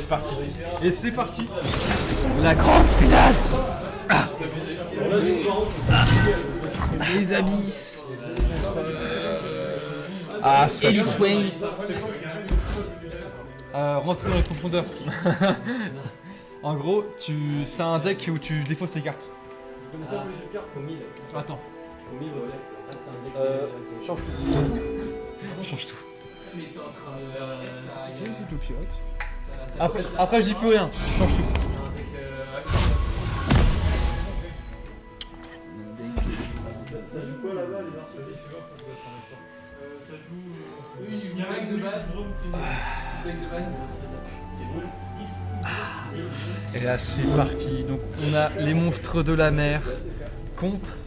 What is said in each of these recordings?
parti. Et c'est parti. La grande finale. Les abysses. Ah, ça. Ellie Swain. Rentre dans les profondeurs. En gros, c'est un deck où tu défausses tes cartes. Je connais ça pour les jeux de cartes, faut 1000. Attends. Faut 1000, ouais. Ah, c'est un deck Change tout. Change tout. Mais c'est en train de. J'ai une petite loupiote. Après, je dis plus rien. Change tout. Ça joue quoi là-bas, les arts? Ça joue. Une deck de base. Deck de base. Et là, c'est parti. Donc, on a les monstres de la mer contre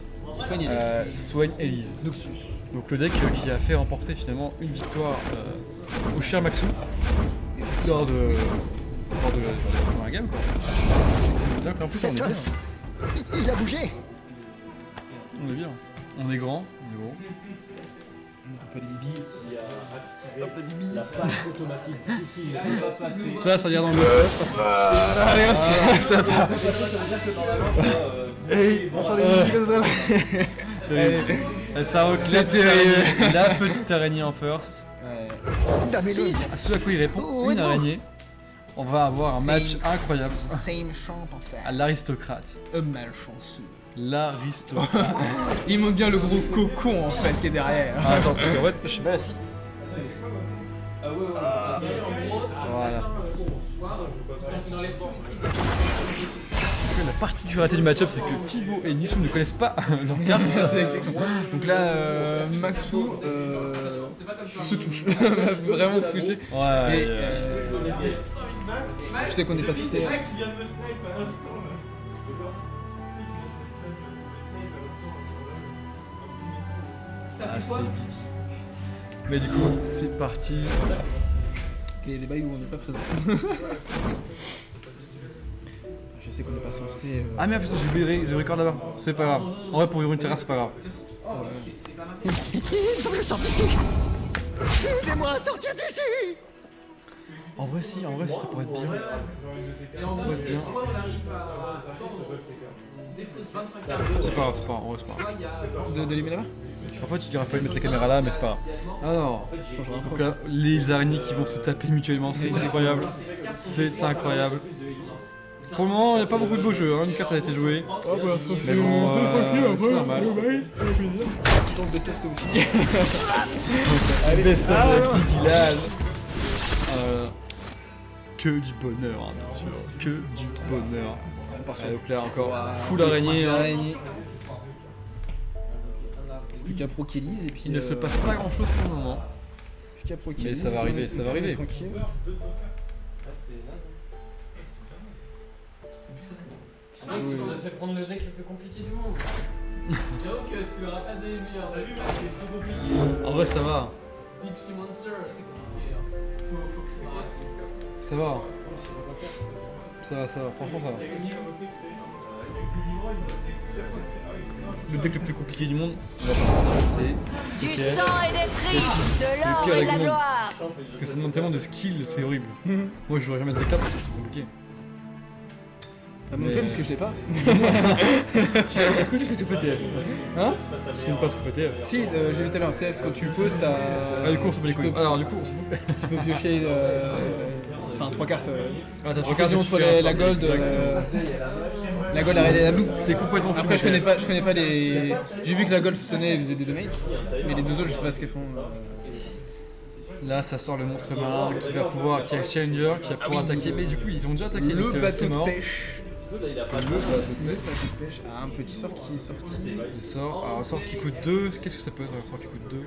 Swain Elise. Donc, le deck qui a fait remporter finalement une victoire au cher Maxou lors de la game, quoi. Donc, en plus, on est bien. Il a bougé. On est bien. On est grand, on est gros. Un peu les bibis. Qui a activé la passe automatique. Ici, il va passer. Ça regarde dans le. Allez, ça va. Ça veut dire que normalement, Hey, on sort des bibis comme ça. Ça reclate la petite araignée en first. Damélise. À ce à quoi il répond, Oh, une non. araignée. On va avoir un match incroyable. Same champ en fait. À l'aristocrate. Malchanceux. L'aristocrate. Il manque bien le gros cocon en fait qui est derrière. Ah, attends, parce qu'en fait, je sais pas si. Ah ouais, ouais. En gros, Voilà. il enlève tout La particularité du match-up, c'est que Thibaut et Nissou ne connaissent pas leur carte. Ça c'est exactement. Donc là, Maxou se touche. Vraiment se toucher. Ouais. Et je sais qu'on n'est pas sucé. Ah, c'est Didi. Mais du coup, c'est parti. Il y a des bails où on n'est pas présent. Je sais qu'on n'est pas censé. Ah merde, putain, j'ai oublié le record là-bas. C'est pas grave. En vrai, pour ouvrir une terrasse, c'est pas grave. Il faut que je sorte d'ici. Aidez-moi à sortir d'ici. En vrai, si, ça pourrait être bien. Et en gros, c'est soit on arrive à. Soit on défausse 25 cartes. C'est pas grave, en vrai, c'est pas grave. Soit il y a. De l'éliminer là. En fait, il aurait fallu mettre la caméra là, mais c'est pas grave. Alors, Je changerai un donc peu. là, les araignées qui vont se taper mutuellement, c'est incroyable. C'est incroyable. Pour le moment, il n'y a pas beaucoup de beaux jeux, hein. Une carte a été jouée. Mais bon, c'est normal. Donc best of c'est aussi. Best of la Guigulade. Que du bonheur, hein, bien sûr. Que du bonheur. Donc là, encore full araignée. Hein. Plus qu'à Pro qui lise et puis. Il ne se passe pas grand chose pour le moment. Plus qu'à Pro qui Mais lise, ça va arriver, on est- ça va on est arriver. Tranquille. Tu nous as fait prendre le deck le plus compliqué du monde. J'avoue que tu auras pas donné le meilleur. T'as vu, c'est trop compliqué. En vrai, ça va. Deep Sea Monster, c'est compliqué. Hein. Faut que ça reste. Ça va. Ça va, franchement ça va. Le deck le plus compliqué du monde, on va pas c'est Du CTF. sang et des tripes, de l'or pire et de la avec nous. gloire. Parce que ça demande tellement de skill, c'est horrible. Moi je jouerais jamais à ce deck là parce que c'est compliqué. Ça me plaît parce que je l'ai pas. Est-ce que tu sais que fait TF? Hein? Tu sais pas ce que fait TF? Si, j'ai vu tout à l'heure, TF, quand tu poses, t'as. Ah du coup on s'en bat les tu couilles. peux- Alors du coup on s'en fout. Tu peux piocher. Enfin, 3 cartes. Ah t'as En trois cartes fusion et tu entre fais un la sort. gold. Exactement. La gold, la red et la blue. C'est complètement fou. Après, je connais pas les. J'ai vu que la gold se tenait et faisait des damages. Mais les deux autres, je sais pas ce qu'elles font. Là ça sort le monstre marin qui a Challenger, qui va pouvoir attaquer. Mais du coup ils ont déjà attaqué. Le donc, bateau c'est de mort. pêche. Il a pas Le bateau de pêche a un petit sort qui est sorti. Il sort. Alors un sort qui coûte 2. Qu'est-ce que ça peut être un sort qui coûte 2?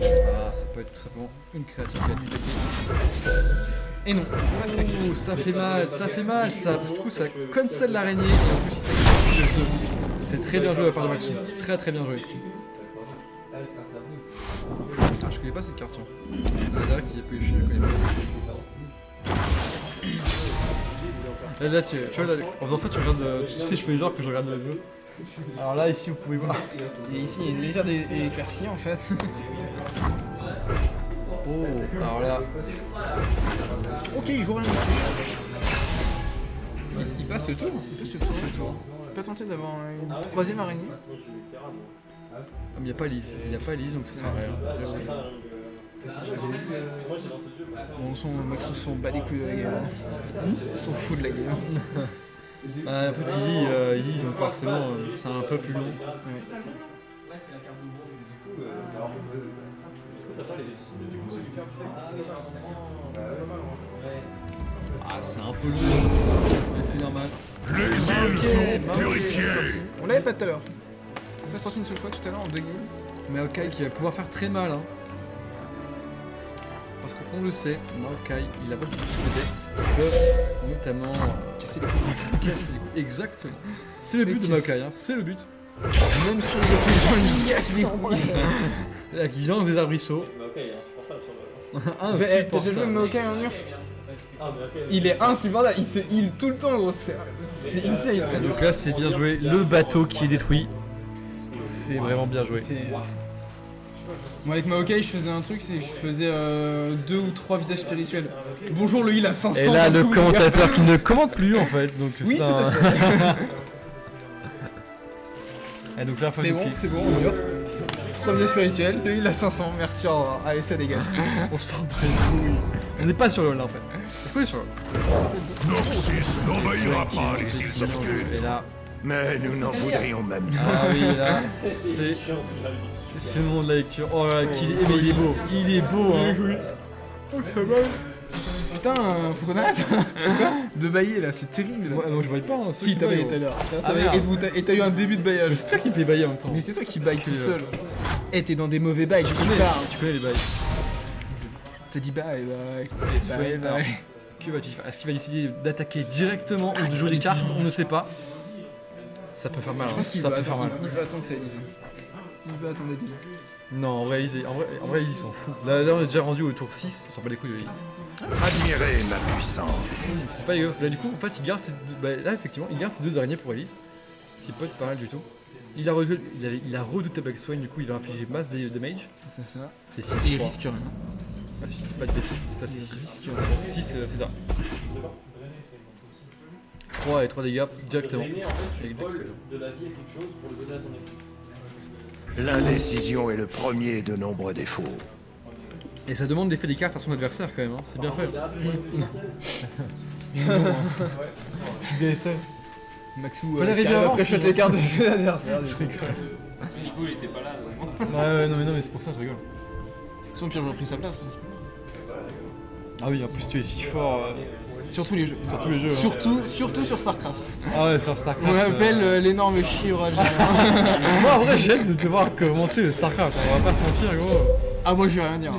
Ah ça peut être tout simplement une créature qui a du Et non. Ouh, ça fait mal, ça. Du coup, ça cancel l'araignée. Et en plus, ça cancel le jeu. C'est très bien joué de la part de Maxou. Très très bien joué. Ah, je connais pas cette carte. C'est vrai qu'il y a plus, je connais pas. Là, tu vois, là, en faisant ça, tu regardes. Tu sais, je fais genre que je regarde le jeu. Alors là, ici, vous pouvez voir. Et ici, il y a une légère éclaircie en fait. Oh, alors là. Oh, Ok, il joue rien. Il passe le tour. Il passe le tour. Pas tenté d'avoir une troisième araignée. Il n'y a pas Lise, donc ça sert à rien. Bon, Maxou s'en bat les couilles de la game. Ils sont fous de la game. En fait, Easy, donc forcément, c'est un peu plus long. Ah, c'est un peu lourd, mais c'est normal. Les îles sont purifiées. On l'avait pas tout à l'heure. On pas sorti une seule fois tout à l'heure en 2 games. Maokai qui va pouvoir faire très mal. Hein. Parce qu'on le sait, Maokai, il a pas de dettes. Il peut notamment casser les couilles. Exactement. C'est le but de Maokai, hein. C'est le but. Même sur les gens, il casse les couilles. Qui lance des arbrisseaux. Maokai est insupportable sur le. T'as déjà joué Maokai en Urf? Il est insupportable, il se heal tout le temps, gros. C'est insane. Et donc là, c'est bien joué. Le bateau qui est détruit. C'est vraiment bien joué. Moi avec Maokai je faisais un truc, c'est que je faisais 2 ou 3 visages spirituels. Bonjour le heal à 500. Et là le commentateur qui ne commente plus en fait. Donc oui tout à fait. Et donc là, mais bon c'est bon, on offre. 3 visages spirituels, le heal à 500, merci, au revoir. Allez ça dégage. On s'en bat les couilles. On n'est pas sur LoL là en fait. On est sur LoL. Noxus n'envahira pas les îles obscures. Et là. Mais nous n'en voudrions même pas. Ah oui là, c'est le monde de la lecture. Oh là, il est beau. Il est beau hein. Putain, faut qu'on arrête. De bailler là, c'est terrible. Ouais, non je baille pas hein. Si t'as baillé tout à l'heure. Et t'as eu un début de baillage. C'est toi qui me fais bailler en même temps. Mais c'est toi qui bailles tout seul. Eh t'es dans des mauvais bails, je connais. Tu connais les bails. Ça dit bye bye. Bye bye. Que va-t-il faire? Est-ce qu'il va décider d'attaquer directement ou de jouer des cartes? On ne sait pas. Ça peut faire mal. Je pense qu'il ça va peut faire mal. attendre. Il va attendre sa Elise. Il va attendre Elise. Non, en vrai, Elise il s'en fout. Là, on est déjà rendu au tour 6, il s'en bat les couilles de Elise. Admirez ma puissance. C'est pas dégueu parce que là, du coup, en fait, il garde ces deux. Bah, là, effectivement, il garde ces 2 araignées pour Elise. Ce qui peut être pas mal du tout. Il a redouté Black Swain, du coup, il va infliger masse de damage. C'est ça. C'est 6. Et il risque rien. Ah, si je dis pas de bêtises, ça c'est 6. 6, c'est ça. 3 et 3 dégâts directement. En fait, tu voles de la vie à quelque chose pour le donner à ton équipe. L'indécision est le premier de nombreux défauts. Et ça demande l'effet des cartes à son adversaire quand même, hein. C'est bien fait. DSL. Maxou, Fallait arriver avant, après shot les cartes de l'adversaire. Je rigole. Nico il était pas là. Ouais, non mais c'est pour ça, je rigole. Son pire, j'ai pris sa place. Hein, c'est pas grave. Ah oui, en plus tu es si fort. Sur tous les jeux. Sur tous les jeux. Hein. Surtout sur StarCraft. Ah ouais, sur StarCraft. On m'appelle l'énorme chirurgien. Moi en vrai, j'aime de te voir commenter le StarCraft, on va pas se mentir, gros. Ah, moi je vais rien dire.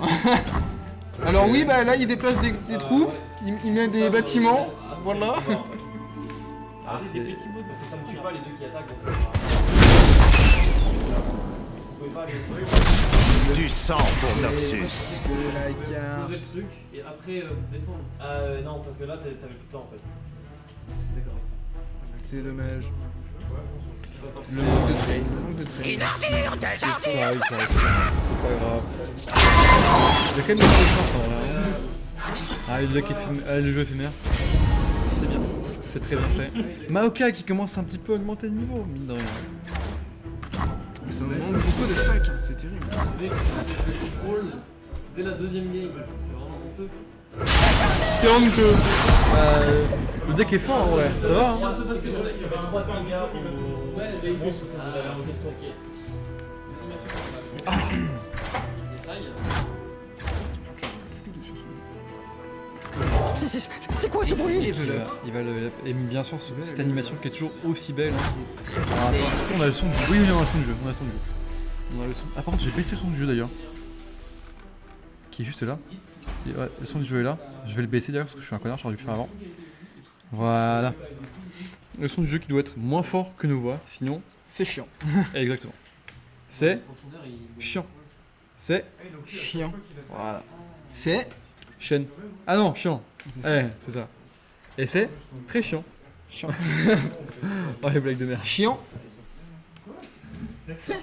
Alors, oui, bah là il déplace des troupes, il met des bâtiments. Voilà. Ah, c'est des petits bouts parce que ça me tue pas les deux qui attaquent. Vous pouvez pas aller. Du sang pour Noxus. De la carte. Poser le truc et après défendre. Non, parce que là t'avais plus de temps en fait. D'accord. C'est dommage. Le manque de train. Une ordure, des Ça arrive, c'est pas grave. J'ai quand même des chances en vrai. Ah, le jeu éphémère. C'est bien, c'est très bien fait. Maokai qui commence un petit peu à augmenter le niveau, mine de rien. Mais ça me demande beaucoup de stack, hein, c'est terrible. Dès que tu contrôles, dès la deuxième game, c'est vraiment honteux. C'est honteux. Le deck est fort en vrai, ça va hein. C'est vrai qu'il y avait 3 dégâts au. Ouais, je l'ai vu. C'est quoi ce bruit? Il va le. Et bien sûr, cette animation qui est toujours aussi belle. Hein. Alors, attends, est-ce qu'on a le son du jeu? Oui, on a le son du jeu. Ah, par contre, j'ai baissé le son du jeu d'ailleurs. Qui est juste là. Et ouais, le son du jeu est là. Je vais le baisser d'ailleurs parce que je suis un connard, j'aurais dû le faire avant. Voilà. Le son du jeu qui doit être moins fort que nos voix, sinon. C'est chiant. Exactement. C'est chiant. C'est Chiant. voilà. C'est Chiant. Ah non, chiant. Ouais, c'est ça. Et c'est très chiant. Chiant. Oh les blagues de merde. chiant. C'est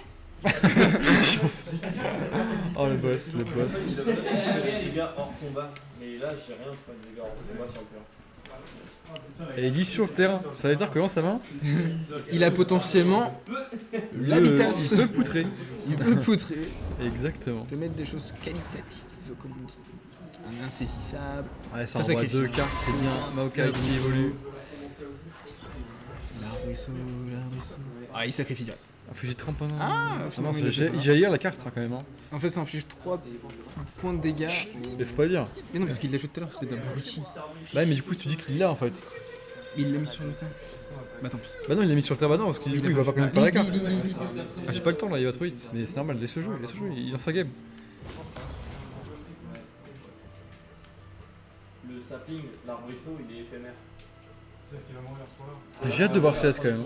Oh le boss, le boss. Il a fait des dégâts hors combat. Mais là, j'ai rien de faire des dégâts hors combat sur le terrain. Et il dit sur le terrain, ça veut dire comment ça va? Il a potentiellement Il l'habitas. peut poutrer. Il peut poutrer. Exactement. Il peut mettre des choses qualitatives, comme on dit. Un insaisissable. Ouais, ça Ça envoie sacrifie. 2 cartes, c'est bien. Maokai qui évolue. L'arbrisseau. Ah, il sacrifie direct. Infligé 30 points. Ah, non, finalement, il le fait pas. j'allais lire la carte ça quand même. Hein. En fait, ça inflige 3 points de dégâts. Mais faut pas le dire. Mais non, parce qu'il l'a joué tout à l'heure, c'était d'abruti. Bah mais du coup tu dis qu'il l'a en fait. Il l'a mis sur le terrain. Bah tant pis. Bah non il l'a mis sur le terrain, bah non parce que du Il coup a il va pas pas quand même fait- pas la Ah, carte. lis. Ah, j'ai pas le temps là, il va trop vite. Mais c'est normal, laisse-le jouer, il est dans sa game. Le sapling, l'arbrisseau, il est éphémère. J'ai hâte de voir CS quand même.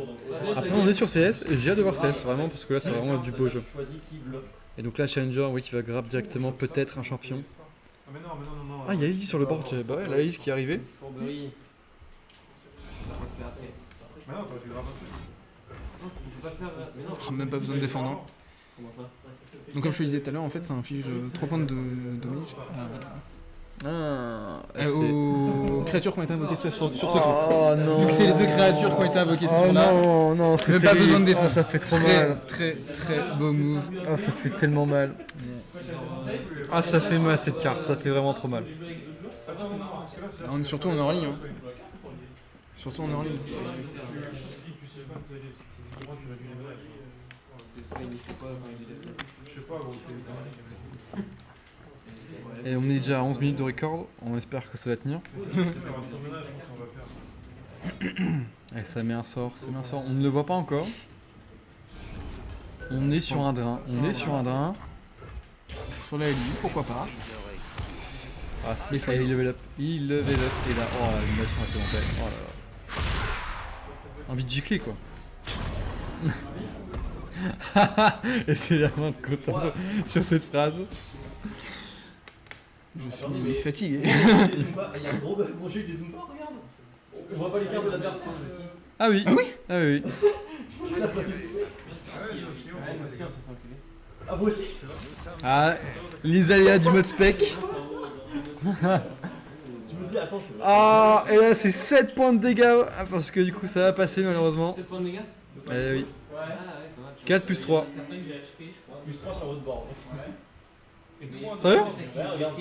Après on est sur CS et j'ai hâte de voir CS vraiment parce que là c'est vraiment du beau jeu. Choisis qui bloque. Et donc là Challenger oui qui va grab directement peut-être un champion. Ah il y a Elise sur le board, bah ouais la Elise qui est arrivée. Fourberie. On va le faire après. Non, tu peux pas le faire. Mais non, Ah, même pas besoin de défendant. comment ça? Donc comme je te disais tout à l'heure, en fait, ça inflige 3 points de damage Ah, aux créatures qui ont été invoquées sur ce tour. Oh non. Vu que c'est les 2 créatures qui ont été invoquées ce Oh tour-là, non, non, c'est même pas terrible. besoin de défendre. Oh, ça fait trop très, mal. très beau move. Ah ça fait tellement mal. Ah ça fait mal cette carte, ça fait vraiment trop mal. On est surtout en hors ligne. Hein. Surtout en hors ligne. Et on est déjà à 11 minutes de record, on espère que ça va tenir. Et ça met un sort, on ne le voit pas encore. On est sur un drain, Sur la LI, pourquoi pas. Ah, c'est il level up, et là, oh l'animation a été montée. Oh là là. Envie de gicler quoi. Et c'est la main de Cotin sur cette phrase. Je suis fatigué. Il y a un gros jeu des Zumba, regarde. On voit pas les cartes de l'adversaire aussi. Ah oui, ah oui, oui. Ah, vous aussi. Ah, les aléas du mode spec. Tu me dis, attends, c'est Ah, et là c'est 7 points de dégâts, parce que du coup ça va passer malheureusement. 7 points de dégâts? Eh oui, Ouais, ah ouais, pas mal. 4 plus 3. Certains que j'ai acheté, je crois. plus 3 sur votre board. Sérieux? Ouais, regarde.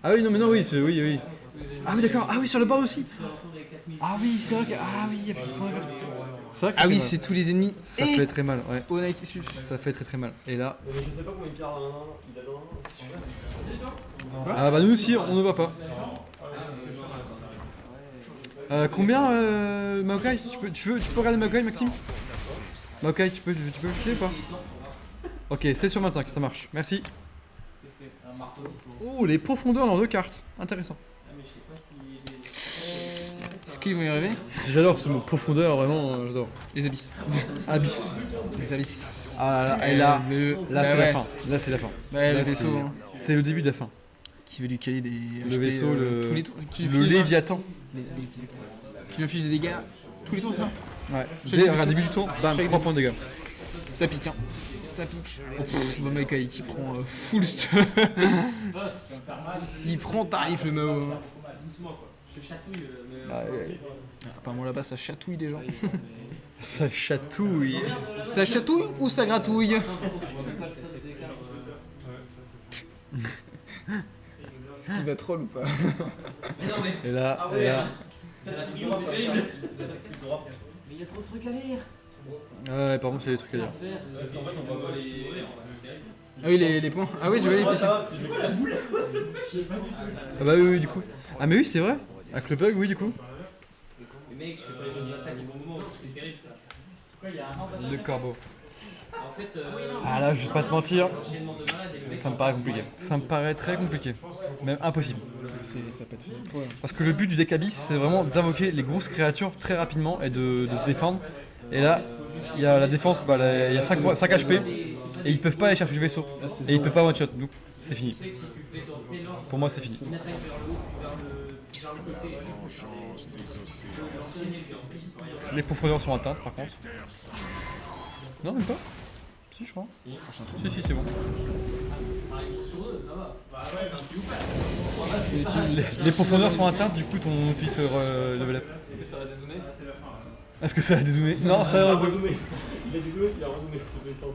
Ah oui, non mais non, oui, oui, oui. Ah oui d'accord, ah oui sur le board aussi. Ah oui, c'est vrai que... Ah oui, il y a plus de points de dégâts. C'est vrai que ça Ah fait oui, mal. c'est tous les ennemis. Ça fait très mal, ouais. Onaï qui suit. Ça fait très mal. Et là... Mais je sais pas combien de cartes il a dans c'est celui-là. Ah bah nous aussi, on ne voit pas. Combien Maokai, tu peux regarder Maokai Maxime? Maokai, tu peux utiliser ou pas? Ok, 16 sur 25, ça marche. Merci. Qu'est-ce que un marteau qui se Oh, les profondeurs dans 2 cartes. Intéressant. Ah, mais je sais pas si. Est-ce qu'ils vont y arriver? J'adore ce mot profondeur, vraiment, j'adore. Les abysses. Abyss. Les abysses. Ah là là, et là, là c'est ouais. la fin. Là c'est la fin. Ouais, Là, le vaisseau. c'est- Hein, C'est le début de la fin. qui veut lui caler des. Le vaisseau, tous les tours. Qui lui le inflige- Léviathan. Qui lui inflige des dégâts tous les tours, ça. Ouais. Chaque début Regarde, du début du tour, bam, Chaque 3 points de dégâts. Ça pique, hein. Ça pique. Bon, Maokai qui prend full stun. Il prend tarif le Mao. Hein. Doucement quoi. Je te chatouille, mais. Ah, ouais. Apparemment là-bas ça chatouille des gens. Ça chatouille. Ça chatouille ou ça gratouille? Est-ce qu'il va troll ou pas? Et là, Ah et ouais, là. c'est terrible. Mais il y a trop de trucs à lire. Ouais, par contre, il y a des trucs à dire. Parce qu'en fait, on voit pas les. Ah oui, les points. Ah oui, je voyais, Ouais, c'est ça ça. va, parce que je mets pas la boule. Ah bah oui, du coup. Ah mais oui, c'est vrai. Avec le bug, oui, du coup. Mais mec, je fais pas les bonnes attaques au bon moment, c'est terrible ça. Pourquoi il y a un Le corbeau. En fait, Ah là, je vais pas te mentir. enchaînement de malades et le mec. Ça me paraît compliqué. Ça me paraît très compliqué. Même impossible. Ça peut être faisable pour eux. Parce que le but du deck Abyss, c'est vraiment d'invoquer les grosses créatures très rapidement et de se défendre. Et là, il y a la défense, bah, il y a 5 HP. Et ils peuvent pas aller chercher le vaisseau. Et ils peuvent pas one shot. Donc, c'est fini. Tu sais que si tu fais dans tes normes, Pour moi, c'est fini. une attaque vers le haut, vers le côté, l'enchaîner, c'est en pile, rien. Les profondeurs sont atteintes par contre. Non, même pas. Si, je crois. Si. Si, c'est bon. Ah, une chance sur deux, ça va. Bah ouais, c'est un plus Les profondeurs sont atteintes, du coup ton outil se level up. Est-ce que ça va dézoomer? Est-ce que ça a dézoomé? Non, ça a rezoomé. Il a dézoomé, il a rezoomé. Putain.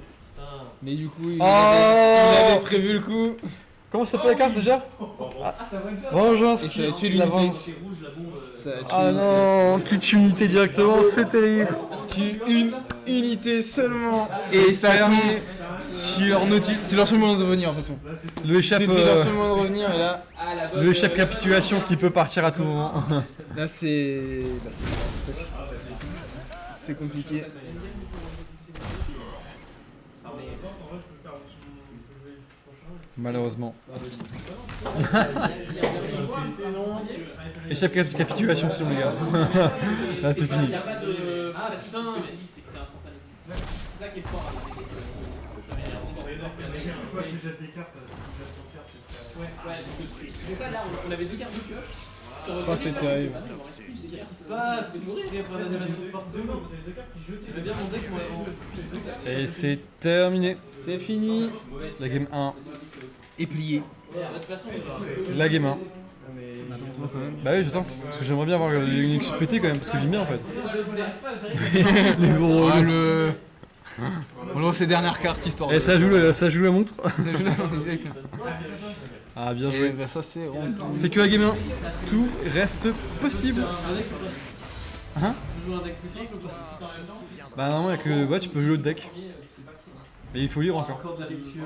Mais du coup, il Oh avait prévu le coup. Comment ça s'appelle la carte déjà? Ah, ça va une chose. Vengeance Et ça a tué qui l'unité. l'avance. C'est rouge, la bombe. Ça a tué Ah l'unité. non, cut unité directement, c'est terrible. Tue une unité seulement. C'est Et ça tombe terminé. sur Nautilus. C'est leur seul moyen de revenir en fait. Le échappe, C'était leur seul moyen de revenir et là, Ah, la bonne. le échappe capitulation qui peut partir à tout moment. là c'est. Bah, c'est compliqué. Malheureusement. Échappe capitulation sinon les gars. Là c'est fini. Il n'y a pas de. Ah putain, j'ai dit, c'est que c'est instantané. C'est ça qui est fort. C'est pour ça là, on avait deux cartes de pioche. Ça, c'est terrible. Qu'est-ce qui se passe? C'est mourir pour la deuxième de partout. J'avais bien mon deck pour Et c'est terminé. C'est fini. La game 1. Et plié. De toute façon, La game 1. Attends quand même. Bah oui j'attends. Parce que j'aimerais bien avoir une XPT quand même. Parce que j'aime bien en fait. Les gros. Ah le. On lance ces dernières cartes histoire de. Et ça joue la montre. Ça joue la exact. Ah bien Et joué. vers ça c'est vraiment. C'est que la game 1. Tout reste possible. Hein? tu joues un deck plus simple ou pas? Bah normalement avec le ouais tu peux jouer l'autre deck. Mais il faut lire encore. Encore de la lecture.